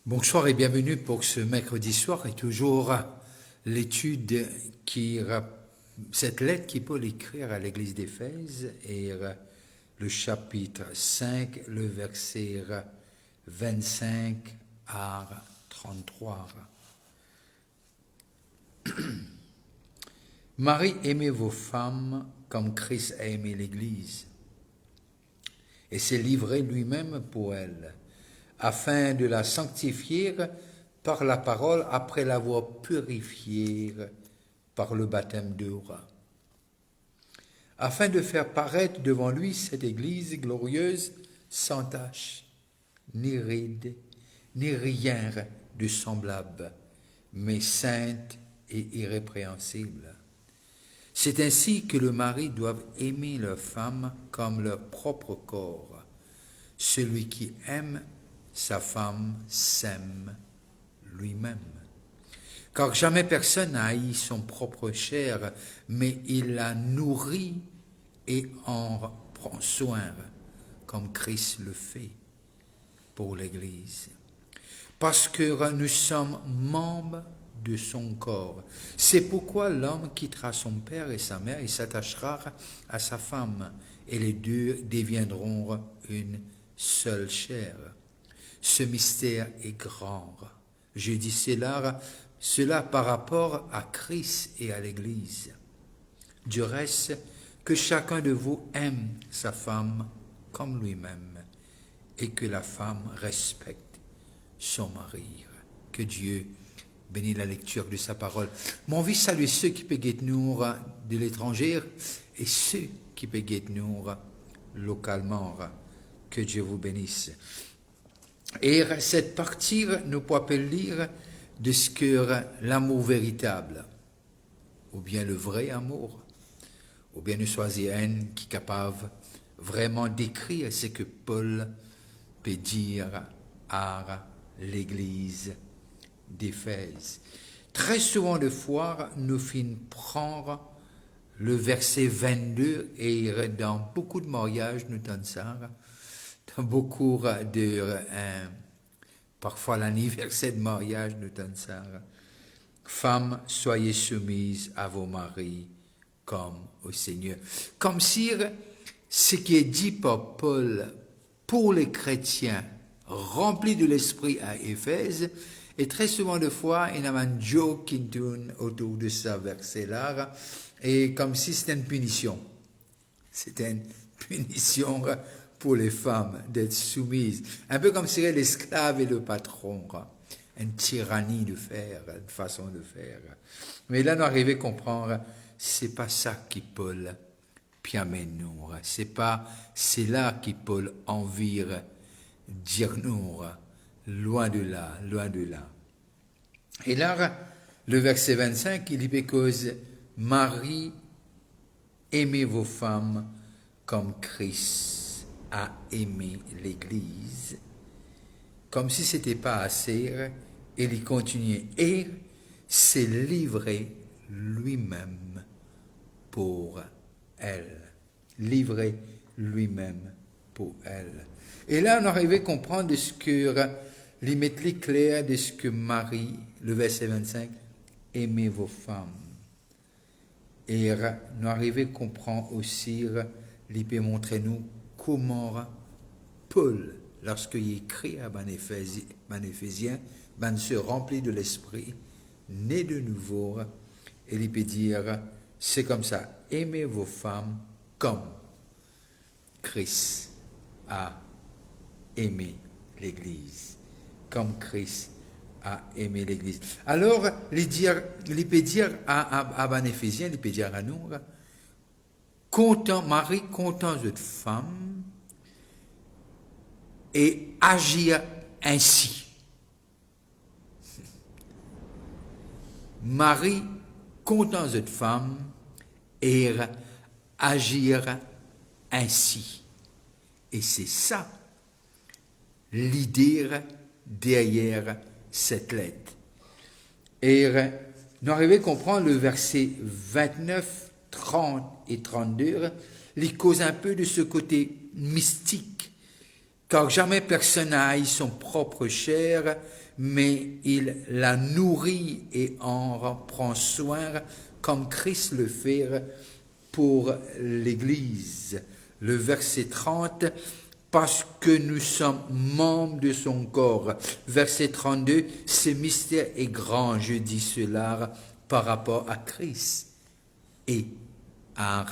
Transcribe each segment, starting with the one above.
Bonsoir et bienvenue pour ce mercredi soir et toujours l'étude cette lettre qui Paul écrire à l'église d'Éphèse et le chapitre 5, le verset 25 à 33. Marie, aimez vos femmes comme Christ a aimé l'église et s'est livré lui-même pour elle, afin de la sanctifier par la parole après l'avoir purifiée par le baptême d'eau, afin de faire paraître devant lui cette Église glorieuse, sans tache, ni ride, ni rien de semblable, mais sainte et irrépréhensible. C'est ainsi que le mari doit aimer leur femme comme leur propre corps. Celui qui aime sa femme s'aime lui-même. Car jamais personne n'a haï son propre chair, mais il la nourrit et en prend soin, comme Christ le fait pour l'Église. Parce que nous sommes membres de son corps. C'est pourquoi l'homme quittera son père et sa mère et s'attachera à sa femme, et les deux deviendront une seule chair. Ce mystère est grand. Je dis cela par rapport à Christ et à l'Église. Du reste, que chacun de vous aime sa femme comme lui-même et que la femme respecte son mari. Que Dieu bénisse la lecture de sa parole. Mon vie salue ceux qui peuvent nous de l'étranger et ceux qui peuvent nous localement. Que Dieu vous bénisse. Et cette partie nous peut lire de ce que l'amour véritable, ou bien le vrai amour, ou bien nous choisir un qui est capable vraiment d'écrire ce que Paul peut dire à l'église d'Éphèse. Très souvent de fois, nous finissons prendre le verset 22 et dans beaucoup de mariages, nous donnons ça. Dans beaucoup de parfois l'anniversaire de mariage nous donne ça. Femmes, soyez soumises à vos maris comme au Seigneur. Comme si ce qui est dit par Paul pour les chrétiens remplis de l'esprit à Éphèse, et très souvent de fois, il y a un joke qui tourne autour de ce verset-là, et comme si c'était une punition. C'était une punition pour les femmes d'être soumises. Un peu comme si l'esclave et le patron. Une tyrannie de faire, une façon de faire. Mais là, nous arrivons à comprendre, c'est pas ça qui Paul piamène nous. C'est là qui Paul envie dire nous. Loin de là, loin de là. Et là, le verset 25, il dit cause Marie, aimez vos femmes comme Christ a aimé l'Église, comme si ce n'était pas assez, et il continuait, et s'est livré lui-même pour elle. Livré lui-même pour elle. Et là, on arrivait à comprendre de ce que, les mettre clair de ce que Marie, le verset 25, aimez vos femmes. Et nous arrivons à comprendre aussi, il peut montrer nous comment Paul, lorsqu'il écrit à Éphésiens, se remplit de l'esprit, né de nouveau, et il peut dire, c'est comme ça, aimez vos femmes comme Christ a aimé l'Église, comme Christ a aimé l'Église. Alors, il peut dire à Éphésiens, il peut dire à nous, content, Marie, content de femme, et agir ainsi. Marie, content de femme, et agir ainsi. Et c'est ça l'idée derrière cette lettre. Et nous arrivons à comprendre le verset 29, 30 et 32, il cause un peu de ce côté mystique, car jamais personne n'a haï son propre chair, mais il la nourrit et en prend soin comme Christ le fait pour l'Église. Le verset 30, parce que nous sommes membres de son corps. Verset 32, ce mystère est grand, je dis cela par rapport à Christ et à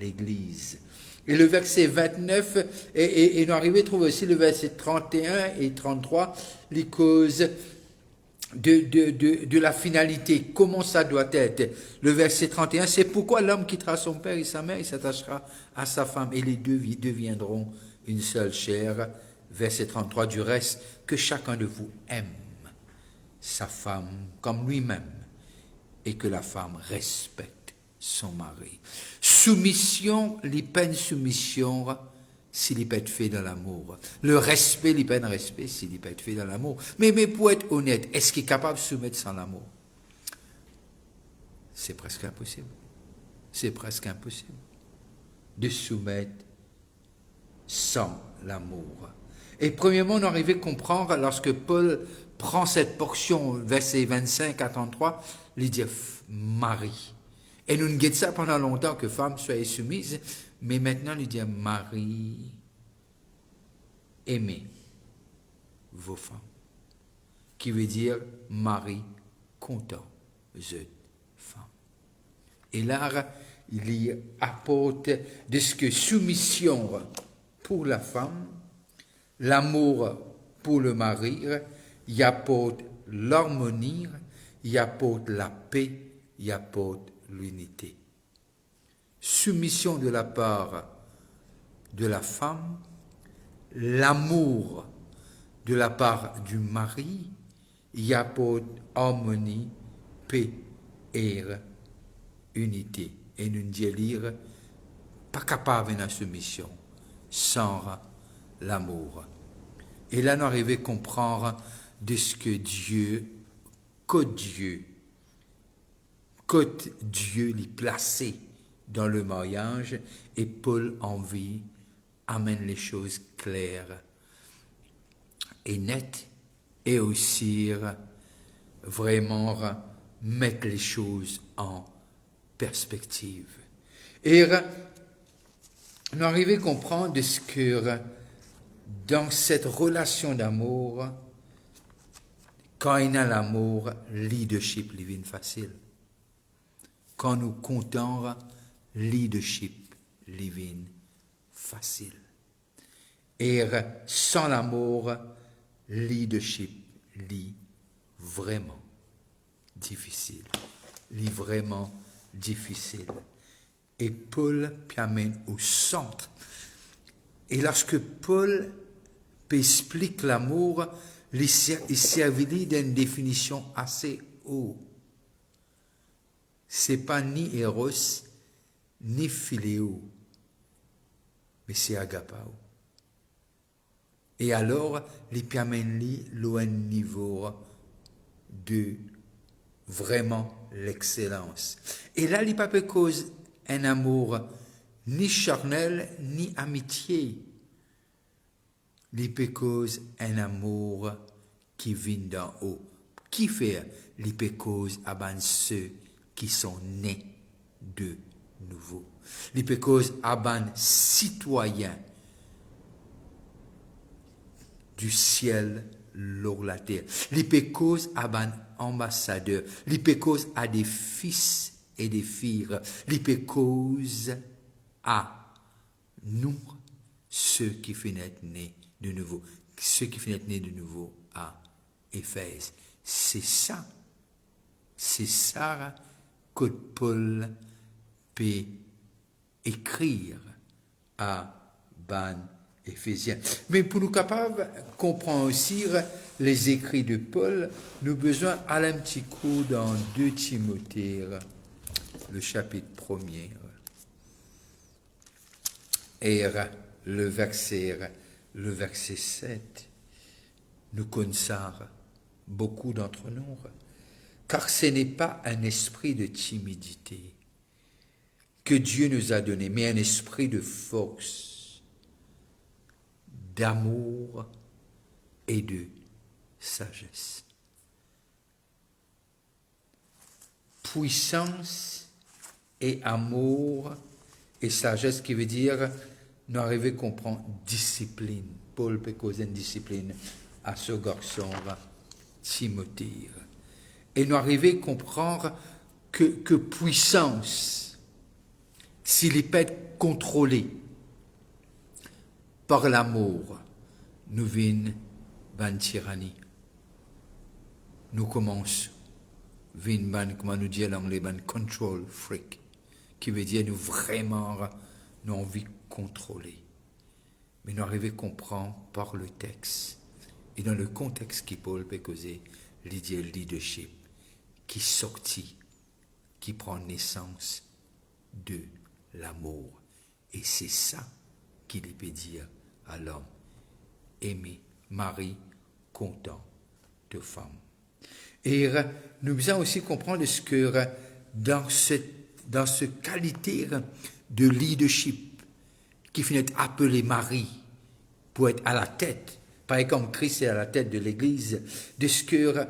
l'Église. Et le verset 29, et nous arrivons à trouver aussi le verset 31 et 33, les causes de la finalité, comment ça doit être. Le verset 31, c'est pourquoi l'homme quittera son père et sa mère, il s'attachera à sa femme, et les deux deviendront une seule chair. Verset 33, du reste, que chacun de vous aime sa femme comme lui-même, et que la femme respecte son mari. Soumission, les peines soumission, s'il peut être fait dans l'amour. Le respect, les peines respect, s'il peut être fait dans l'amour. Mais pour être honnête, est-ce qu'il est capable de soumettre sans l'amour? C'est presque impossible. C'est presque impossible de soumettre sans l'amour. Et premièrement, on arrive à comprendre lorsque Paul prend cette portion, verset 25 à 33, il dit Marie. Et nous ne guettons ça pendant longtemps que femme soit soumise, mais maintenant il dit Marie, aimez vos femmes, qui veut dire Marie, content, vous êtes femme. Et là, il y apporte de ce que soumission pour la femme, l'amour pour le mari, il apporte l'harmonie, il apporte la paix, il apporte l'unité. Soumission de la part de la femme, l'amour de la part du mari, il apporte harmonie, paix et unité. Et nous disons, pas capable de la soumission sans l'amour. Et là, nous arrivons à comprendre de ce que Dieu, l'y placé dans le mariage, et Paul en vie amène les choses claires et nettes, et aussi vraiment mettre les choses en perspective. Et nous arrivons à comprendre de ce que dans cette relation d'amour, quand il y a l'amour, leadership devient facile. Quand nous comptons, leadership devient facile. Et sans l'amour, leadership est vraiment difficile. Vraiment difficile. Et Paul amène au centre. Et lorsque Paul explique l'amour, il servait d'une définition assez haute. C'est pas ni Eros, ni Philéo, mais c'est Agapao. Et alors, les piamènes l'ont niveau de vraiment l'excellence. Et là, il n'y a pas cause un amour ni charnel, ni amitié. Il peut cause un amour qui vient d'en haut. Qui fait? Il peut cause à ceux qui sont nés de nouveau. Il peut cause à citoyens du ciel sur la terre. Il peut cause à ambassadeurs. Il peut cause à des fils et des filles. Il peut cause à nous, ceux qui finissent nés de nouveau. Ceux qui finissent nés de nouveau à Éphèse. C'est ça que Paul peut écrire à Éphésiens. Mais pour nous capables de comprendre aussi les écrits de Paul, nous avons besoin d'aller un petit coup dans 2 Timothée, le chapitre 1er. Et le verset 7, nous connaissons beaucoup d'entre nous, car ce n'est pas un esprit de timidité que Dieu nous a donné, mais un esprit de force, d'amour et de sagesse. puissance et amour et sagesse, qui veut dire nous arriver à comprendre discipline. Paul peut causer une discipline à ce garçon, Timothée. Et nous arriver à comprendre que puissance, s'il peut être contrôlé par l'amour, nous vînes ban tyrannie. Nous commençons, vînes ban, comment nous dit en anglais, ban control freak, qui veut dire nous vraiment, nous envie de contrôler. Mais nous arrivons à comprendre par le texte, et dans le contexte qui Paul peut causer, l'idée leadership, qui sortit, qui prend naissance de l'amour. Et c'est ça qu'il peut dire à l'homme. Aimer, mari, content de femme. Et nous devons aussi comprendre ce que dans ce qualité de leadership, qui finit appelé mari pour être à la tête, pareil comme Christ est à la tête de l'Église, de ce que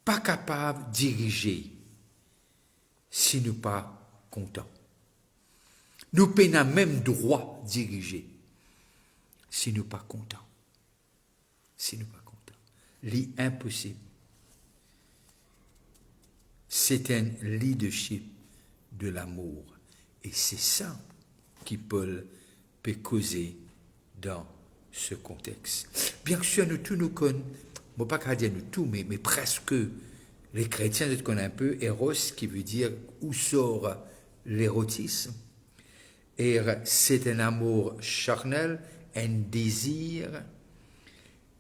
pas capable de diriger si nous pas contents. Nous n'avons même droit de diriger si nous pas contents. Si nous pas contents. L'impossible. C'est un leadership de l'amour. Et c'est ça qui Paul peut causer dans ce contexte. Bien sûr, nous tous nous connaissons, bon, pas qu'à dire nous tous, mais presque les chrétiens, nous connaissent un peu Eros, qui veut dire où sort l'érotisme. Et c'est un amour charnel, un désir,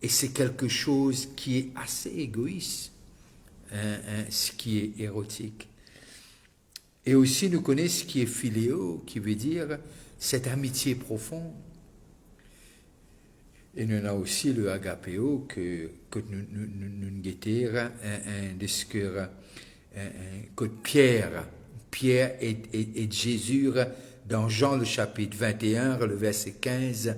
et c'est quelque chose qui est assez égoïste, ce qui est érotique. Et aussi, nous connaissons ce qui est philéo, qui veut dire cette amitié profonde. Et nous avons aussi le agapéo que nous guettons, que Pierre et Jésus, dans Jean le chapitre 21, le verset 15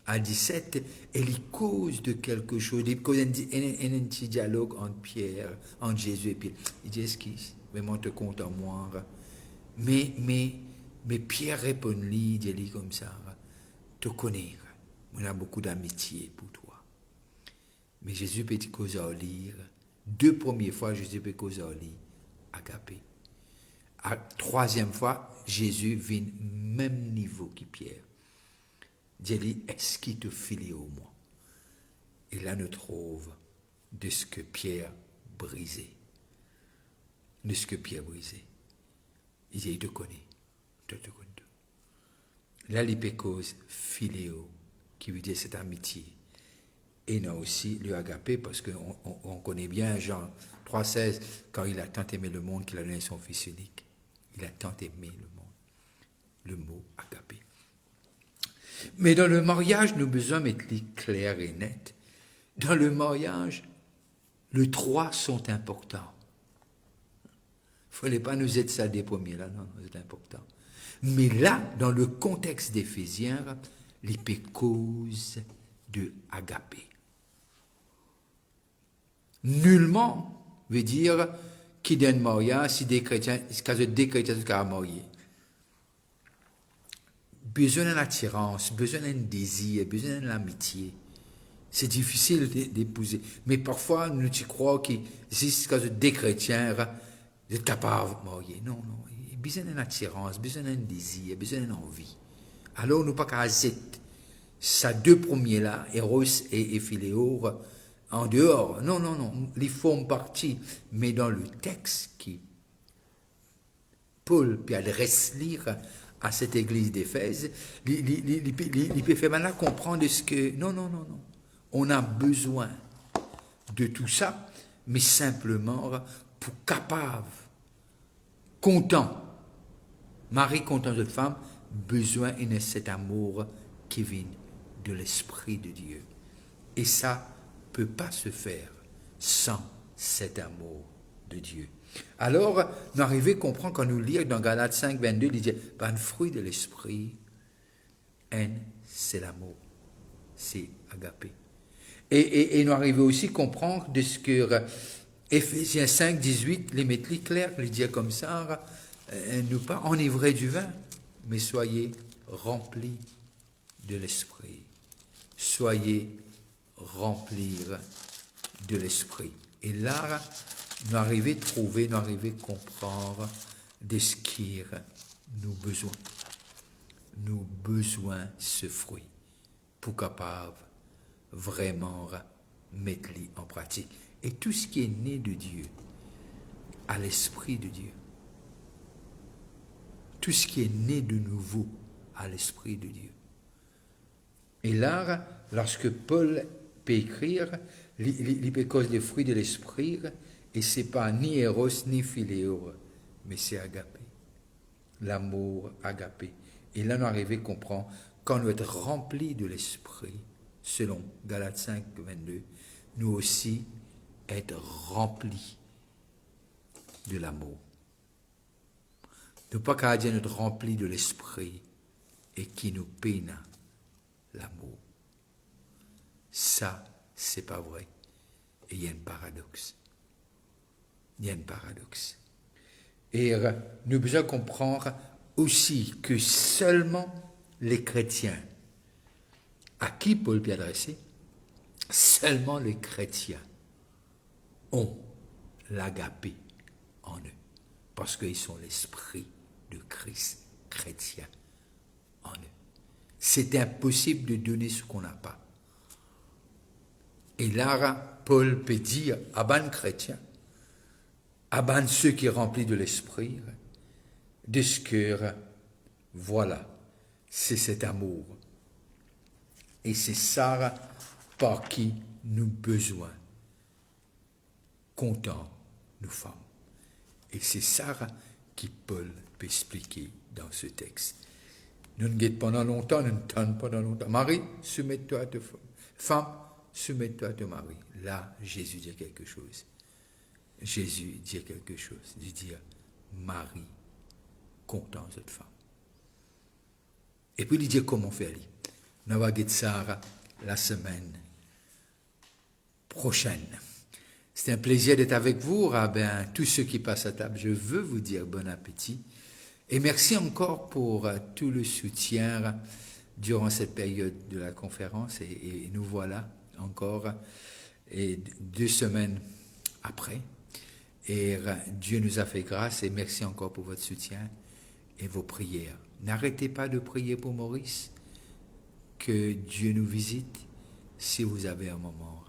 à 17, il cause de quelque chose, il cause un petit dialogue entre Pierre, entre Jésus et Pierre. Il dit, est-ce qu'il vraiment te compte en moi? Mais Pierre répond-lui, il dit comme ça, te connais, on a beaucoup d'amitié pour toi. Mais Jésus peut te causer à lire, 2 premières fois, Jésus peut causer à lire, agapé. À 3e fois, Jésus vient même niveau que Pierre. Dieu dit, est-ce qu'il te filie au moins? Et là, nous trouve de ce que Pierre brisait. De ce que Pierre brisait. Il dit, il te connaît. Te connaît. Là, il peut cause philéo, qui veut dire cette amitié. Et nous aussi le agapé, parce qu'on connaît bien Jean 3,16, quand il a tant aimé le monde qu'il a donné son Fils unique. Il a tant aimé le monde. Le mot agapé. Mais dans le mariage, nous avons besoin d'être clair et net. Dans le mariage, les 3 sont importants. Il ne fallait pas nous être ça des premiers, là, non, c'est important. Mais là, dans le contexte d'Éphésiens, les cause de agapé. Nullement veut dire qui donne mariage si des chrétiens, si des chrétiens sont mariés. Besoin d'une attirance, besoin d'un désir, besoin d'une amitié. C'est difficile d'épouser. Mais parfois, nous y croyons que si des chrétiens, vous êtes capables de marier. Non. Besoin d'une attirance, besoin d'un désir, besoin d'une envie. Alors, nous pas qu'à zéter. Ça 2 premiers là, Eros et Philéo, en dehors. Non. Les forment partie. Mais dans le texte qui Paul puis adresse lire à cette église d'Éphèse, il peut faire maintenant comprendre ce que... Non. On a besoin de tout ça, mais simplement pour capable, content, mari content de femme, besoin de cet amour qui vient de l'Esprit de Dieu. Et ça ne peut pas se faire sans cet amour de Dieu. Alors, nous arrivons à comprendre quand nous lisons dans Galates 5, 22, il dit, un fruit de l'Esprit, c'est l'amour, c'est agapé. Et nous arrivons aussi à comprendre de ce que Éphésiens 5, 18, les mettre clair, les dire comme ça, nous pas enivrés du vin, mais soyez remplis de l'esprit. Soyez remplis de l'esprit. Et là, nous arrivons à trouver, nous arrivons à comprendre de ce qui nous besoin. Nous besoin ce fruit pour capable vraiment mettre en pratique. Et tout ce qui est né de Dieu, à l'esprit de Dieu. Tout ce qui est né de nouveau, à l'esprit de Dieu. Et là, lorsque Paul peut écrire, il peut cause des fruits de l'esprit, et c'est pas ni Eros ni Philéo, mais c'est agapé. L'amour agapé. Et là, nous arrivons à comprendre, quand nous sommes remplis de l'esprit, selon Galates 5, 22, nous aussi être remplis de l'amour. Ne pas qu'à dire être remplis de l'esprit et qui nous peine l'amour. Ça, c'est pas vrai. Et il y a un paradoxe. Il y a un paradoxe. Et nous devons comprendre aussi que seulement les chrétiens, à qui Paul peut adresser, seulement les chrétiens ont l'agapé en eux, parce qu'ils sont l'esprit de Christ chrétien en eux. C'est impossible de donner ce qu'on n'a pas. Et là, Paul peut dire à ban chrétiens, à ban ceux qui sont remplis de l'esprit, de ce cœur, voilà, c'est cet amour. Et c'est ça par qui nous besoin, content nous sommes. Et c'est ça qui Paul peut expliquer dans ce texte. Nous ne guettons pendant longtemps, nous ne tonnons pendant longtemps. Marie, soumets-toi à ta femme, soumets-toi à ton mari. Là, Jésus dit quelque chose. Jésus dit quelque chose. Il dit, Marie, content cette femme. Et puis il dit comment faire. Nous allons guetter ça la semaine prochaine. C'est un plaisir d'être avec vous. Tous ceux qui passent à table, je veux vous dire bon appétit. Et merci encore pour tout le soutien durant cette période de la conférence. Et nous voilà encore 2 semaines après. Et Dieu nous a fait grâce et merci encore pour votre soutien et vos prières. N'arrêtez pas de prier pour Maurice. Que Dieu nous visite. Si vous avez un moment,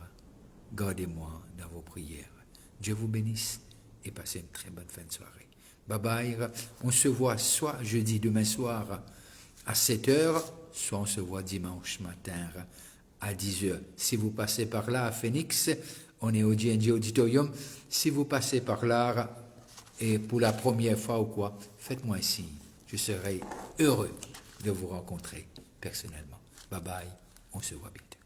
gardez-moi dans vos prières. Dieu vous bénisse et passez une très bonne fin de soirée. Bye bye. On se voit soit jeudi demain soir à 7h, soit on se voit dimanche matin à 10h. Si vous passez par là à Phoenix, on est au DNG Auditorium. Si vous passez par là et pour la première fois ou quoi, faites-moi un signe. Je serai heureux de vous rencontrer personnellement. Bye bye, on se voit vite.